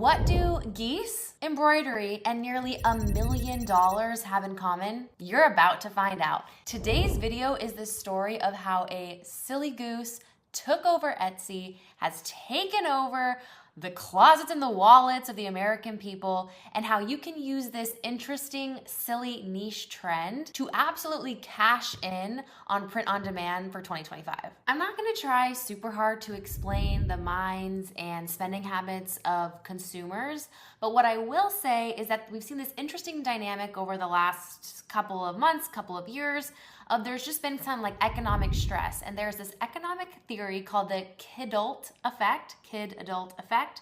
What do geese, embroidery, and nearly $1 million have in common? You're about to find out. Today's video is the story of how a silly goose took over Etsy, has taken over the closets and the wallets of the American people, and how you can use this interesting, silly niche trend to absolutely cash in on print on demand for 2025. I'm not gonna try super hard to explain the minds and spending habits of consumers, but what I will say is that we've seen this interesting dynamic over the last couple of months, couple of years, there's just been some like economic stress, and there's this economic theory called the kid-adult effect,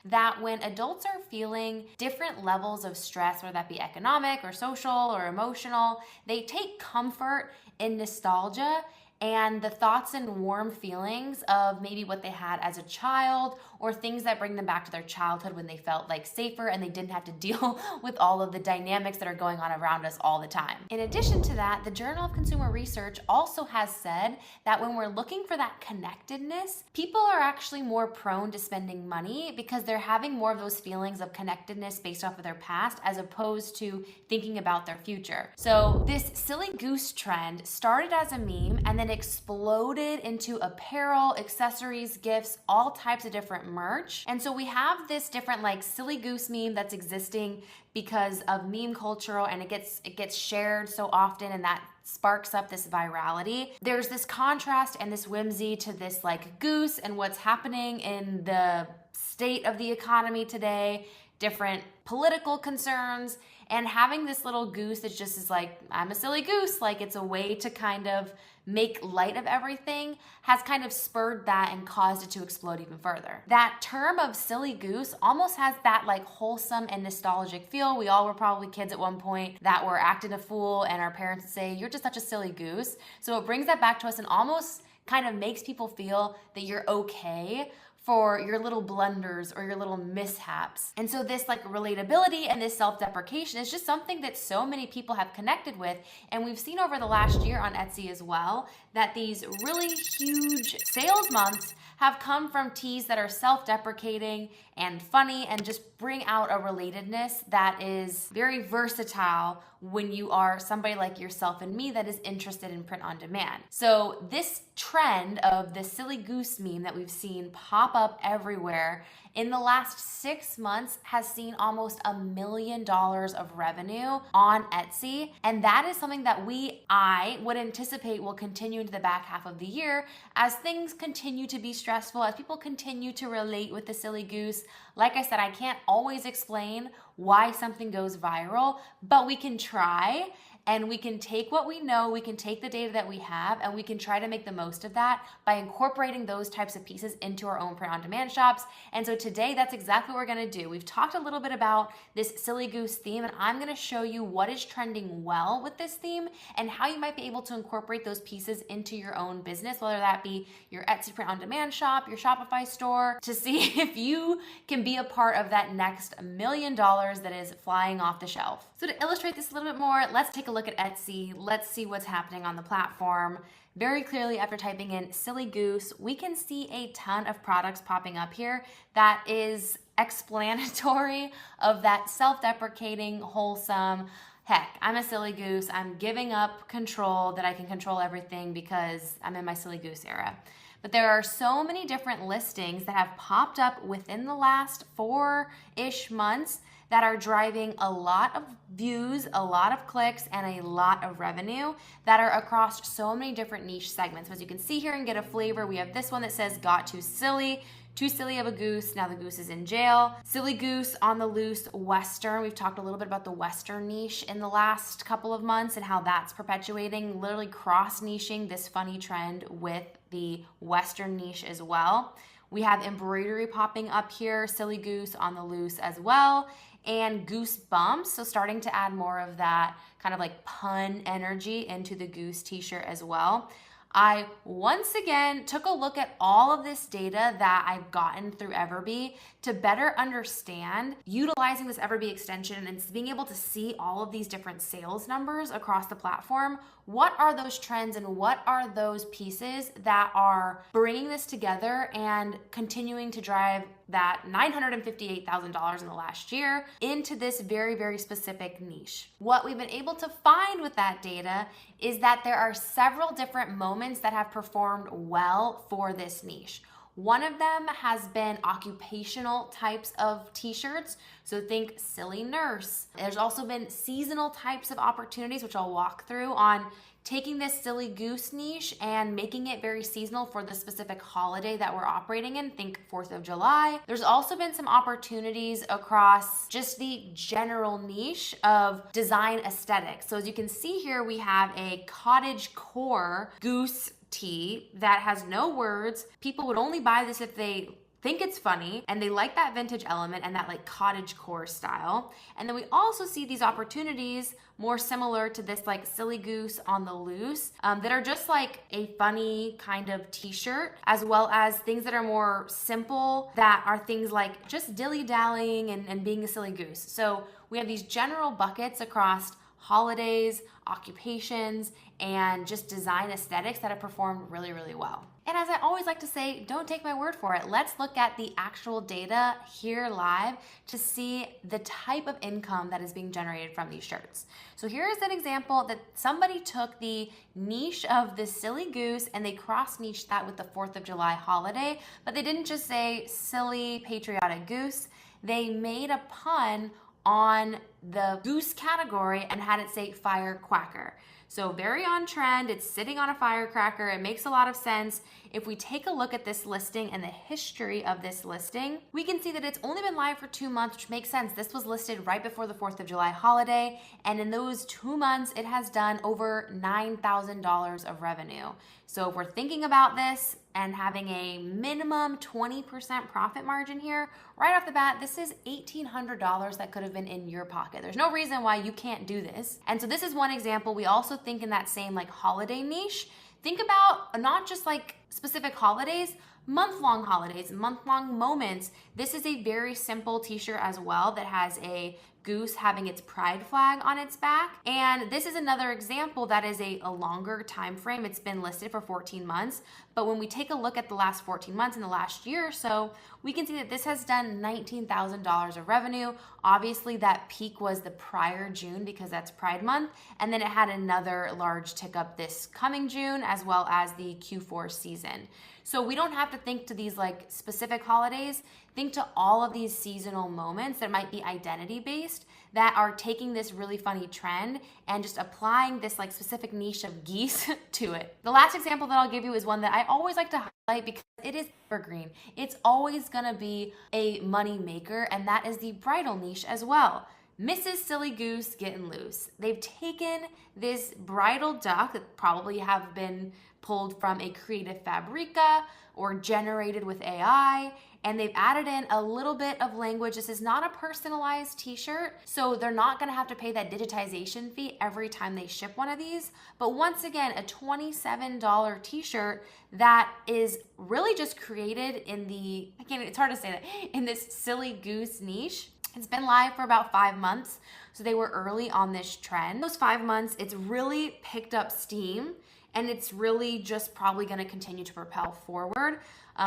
that when adults are feeling different levels of stress, whether that be economic or social or emotional, they take comfort in nostalgia and the thoughts and warm feelings of maybe what they had as a child, or things that bring them back to their childhood when they felt like safer and they didn't have to deal with all of the dynamics that are going on around us all the time. In addition to that, the Journal of Consumer Research also has said that when we're looking for that connectedness, people are actually more prone to spending money because they're having more of those feelings of connectedness based off of their past as opposed to thinking about their future. So this silly goose trend started as a meme and then exploded into apparel, accessories, gifts, all types of different merch. And so we have this different like silly goose meme that's existing because of meme culture, and it gets shared so often, and that sparks up this virality. There's this contrast and this whimsy to this like goose and what's happening in the state of the economy today, different political concerns, and having this little goose that just is like, I'm a silly goose, like it's a way to kind of make light of everything, has kind of spurred that and caused it to explode even further. That term of silly goose almost has that like wholesome and nostalgic feel. We all were probably kids at one point that were acting a fool, and our parents would say, you're just such a silly goose. So it brings that back to us and almost kind of makes people feel that you're okay for your little blunders or your little mishaps. And so this like relatability and this self-deprecation is just something that so many people have connected with. And we've seen over the last year on Etsy as well, that these really huge sales months have come from tees that are self-deprecating and funny and just bring out a relatedness that is very versatile when you are somebody like yourself and me that is interested in print on demand. So this trend of the silly goose meme that we've seen pop up everywhere in the last 6 months has seen almost $1 million of revenue on Etsy. And that is something that I would anticipate will continue into the back half of the year as things continue to be stressful, as people continue to relate with the silly goose. Like I said, I can't always explain why something goes viral, but we can try. And we can take what we know, we can take the data that we have, and we can try to make the most of that by incorporating those types of pieces into our own print-on-demand shops. And so today, that's exactly what we're gonna do. We've talked a little bit about this silly goose theme, and I'm gonna show you what is trending well with this theme and how you might be able to incorporate those pieces into your own business, whether that be your Etsy print-on-demand shop, your Shopify store, to see if you can be a part of that next $1 million that is flying off the shelf. So to illustrate this a little bit more, let's take a look at Etsy. Let's see what's happening on the platform. Very clearly, after typing in silly goose, we can see a ton of products popping up here that is explanatory of that self-deprecating, wholesome, heck, I'm a silly goose. I'm giving up control that I can control everything because I'm in my silly goose era. But there are so many different listings that have popped up within the last 4-ish months that are driving a lot of views, a lot of clicks, and a lot of revenue that are across so many different niche segments. As you can see here and get a flavor, we have this one that says got too silly of a goose, now the goose is in jail. Silly goose on the loose Western. We've talked a little bit about the Western niche in the last couple of months and how that's perpetuating, literally cross-niching this funny trend with the Western niche as well. We have embroidery popping up here, silly goose on the loose as well, and goose bumps, so starting to add more of that kind of like pun energy into the goose t-shirt as well. I once again took a look at all of this data that I've gotten through Evergreen to better understand utilizing this Evergreen extension and being able to see all of these different sales numbers across the platform. What are those trends and what are those pieces that are bringing this together and continuing to drive that $958,000 in the last year into this very, very specific niche? What we've been able to find with that data is that there are several different moments that have performed well for this niche. One of them has been occupational types of t-shirts. So think silly nurse. There's also been seasonal types of opportunities, which I'll walk through on taking this silly goose niche and making it very seasonal for the specific holiday that we're operating in. Think 4th of July. There's also been some opportunities across just the general niche of design aesthetics. So as you can see here, we have a cottage core goose tee that has no words. People would only buy this if they think it's funny and they like that vintage element and that like cottage core style. And then we also see these opportunities more similar to this like silly goose on the loose that are just like a funny kind of t-shirt, as well as things that are more simple that are things like just dilly-dallying and being a silly goose. So we have these general buckets across holidays, occupations, and just design aesthetics that have performed really, really well. And as I always like to say, don't take my word for it. Let's look at the actual data here live to see the type of income that is being generated from these shirts. So here is an example that somebody took the niche of this silly goose and they cross-niched that with the 4th of July holiday, but they didn't just say silly patriotic goose. They made a pun on the goose category and had it say firecracker. So very on trend, it's sitting on a firecracker. It makes a lot of sense. If we take a look at this listing and the history of this listing, we can see that it's only been live for 2 months, which makes sense. This was listed right before the 4th of July holiday. And in those 2 months, it has done over $9,000 of revenue. So if we're thinking about this and having a minimum 20% profit margin here, right off the bat, this is $1,800 that could have been in your pocket. There's no reason why you can't do this. And so this is one example. We also think in that same like holiday niche, think about not just like specific holidays, month-long holidays, month-long moments. This is a very simple t-shirt as well that has a goose having its pride flag on its back. And this is another example that is a longer time frame. It's been listed for 14 months. But when we take a look at the last 14 months in the last year or so, we can see that this has done $19,000 of revenue. Obviously that peak was the prior June because that's Pride Month. And then it had another large tick up this coming June as well as the Q4 season. So we don't have to think to these like specific holidays. Think to all of these seasonal moments that might be identity based that are taking this really funny trend and just applying this like specific niche of geese to it. The last example that I'll give you is one that I always like to highlight because it is evergreen. It's always gonna be a money maker, and that is the bridal niche as well. Mrs. Silly Goose getting loose. They've taken this bridal duck that probably have been pulled from a creative fabrica or generated with AI, and they've added in a little bit of language. This is not a personalized t-shirt, so they're not gonna have to pay that digitization fee every time they ship one of these. But once again, a $27 t-shirt that is really just created in the, it's hard to say that, in this silly goose niche. It's been live for about 5 months, so they were early on this trend. Those 5 months, it's really picked up steam, and it's really just probably gonna continue to propel forward.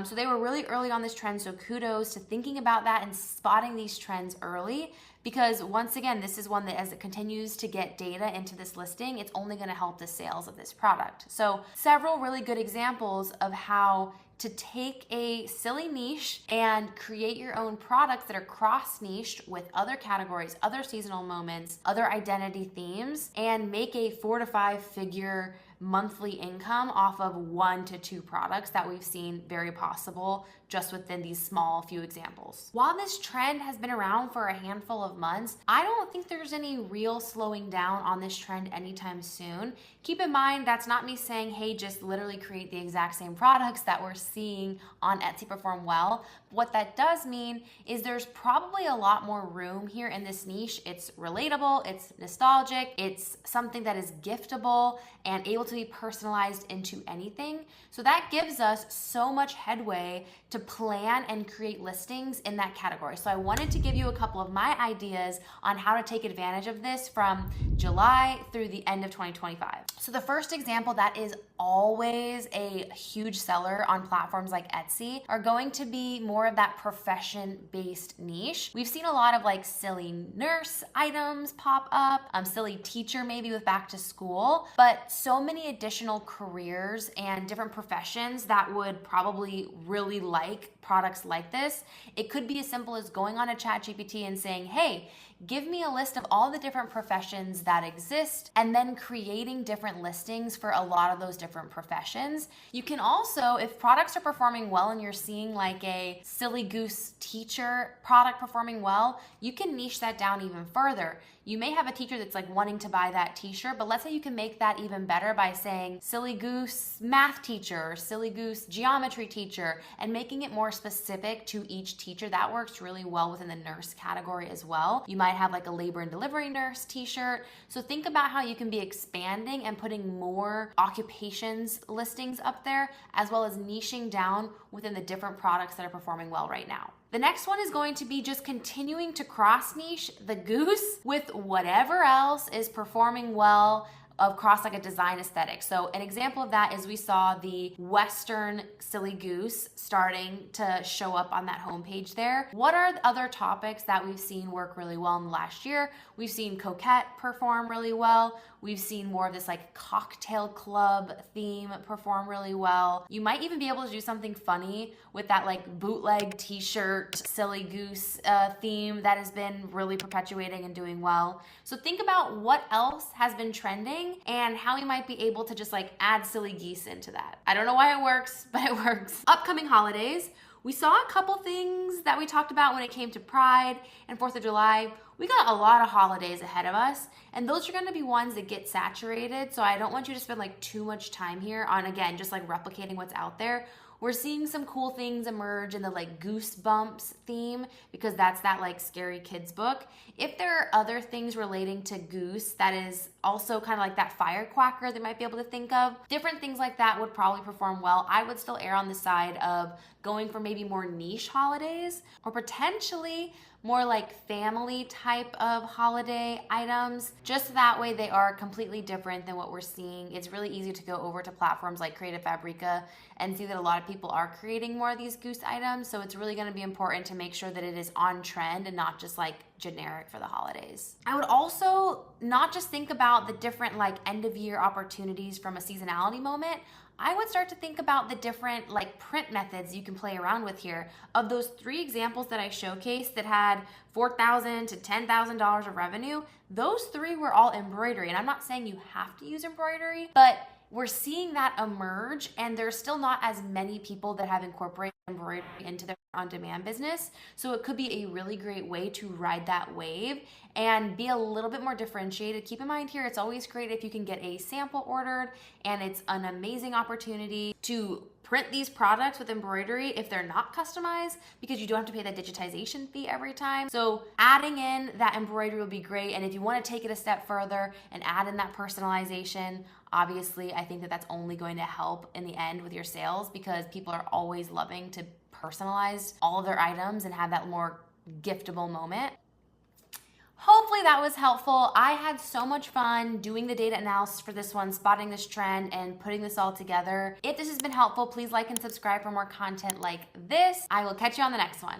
So they were really early on this trend, so kudos to thinking about that and spotting these trends early, because once again, this is one that as it continues to get data into this listing, it's only gonna help the sales of this product. So several really good examples of how to take a silly niche and create your own products that are cross-niched with other categories, other seasonal moments, other identity themes, and make a 4 to 5 figure monthly income off of 1 to 2 products that we've seen very possible just within these small few examples. While this trend has been around for a handful of months, I don't think there's any real slowing down on this trend anytime soon. Keep in mind, that's not me saying, hey, just literally create the exact same products that we're seeing on Etsy perform well. What that does mean is there's probably a lot more room here in this niche. It's relatable, it's nostalgic, it's something that is giftable and able to be personalized into anything. So that gives us so much headway to to plan and create listings in that category. So I wanted to give you a couple of my ideas on how to take advantage of this from July through the end of 2025. So the first example that is always a huge seller on platforms like Etsy are going to be more of that profession-based niche. We've seen a lot of like silly nurse items pop up, silly teacher maybe with back to school, but so many additional careers and different professions that would probably really like products like this. It could be as simple as going on a ChatGPT and saying, hey, give me a list of all the different professions that exist, and then creating different listings for a lot of those different professions. You can also, if products are performing well and you're seeing like a silly goose teacher product performing well, you can niche that down even further. You may have a teacher that's like wanting to buy that t-shirt, but let's say you can make that even better by saying silly goose math teacher, or silly goose geometry teacher, and making it more specific to each teacher. That works really well within the nurse category as well. You might have like a labor and delivery nurse t-shirt. So think about how you can be expanding and putting more occupations listings up there, as well as niching down within the different products that are performing well right now. The next one is going to be just continuing to cross niche the goose with whatever else is performing well across like a design aesthetic. So an example of that is we saw the Western silly goose starting to show up on that homepage there. What are the other topics that we've seen work really well in the last year? We've seen coquette perform really well. We've seen more of this like cocktail club theme perform really well. You might even be able to do something funny with that like bootleg t-shirt silly goose theme that has been really perpetuating and doing well. So think about what else has been trending and how you might be able to just like add silly geese into that. I don't know why it works, but it works. Upcoming holidays. We saw a couple things that we talked about when it came to Pride and 4th of July. We got a lot of holidays ahead of us, and those are gonna be ones that get saturated, so I don't want you to spend like too much time here on, again, just like replicating what's out there. We're seeing some cool things emerge in the like Goosebumps theme, because that's that like scary kids book. If there are other things relating to Goose that is also kind of like that firecracker they might be able to think of, different things like that would probably perform well. I would still err on the side of going for maybe more niche holidays, or potentially more like family type of holiday items. Just that way they are completely different than what we're seeing. It's really easy to go over to platforms like Creative Fabrica and see that a lot of people are creating more of these goose items. So it's really gonna be important to make sure that it is on trend and not just like generic for the holidays. I would also not just think about the different like end of year opportunities from a seasonality moment. I would start to think about the different like print methods you can play around with here. Of those 3 examples that I showcased that had $4,000 to $10,000 of revenue, those 3 were all embroidery. And I'm not saying you have to use embroidery, but we're seeing that emerge, and there's still not as many people that have incorporated embroidery into their on-demand business. So it could be a really great way to ride that wave and be a little bit more differentiated. Keep in mind here, it's always great if you can get a sample ordered, and it's an amazing opportunity to print these products with embroidery if they're not customized, because you don't have to pay that digitization fee every time. So adding in that embroidery will be great. And if you want to take it a step further and add in that personalization, obviously I think that that's only going to help in the end with your sales, because people are always loving to personalize all of their items and have that more giftable moment. Hopefully that was helpful. I had so much fun doing the data analysis for this one, spotting this trend and putting this all together. If this has been helpful, please like and subscribe for more content like this. I will catch you on the next one.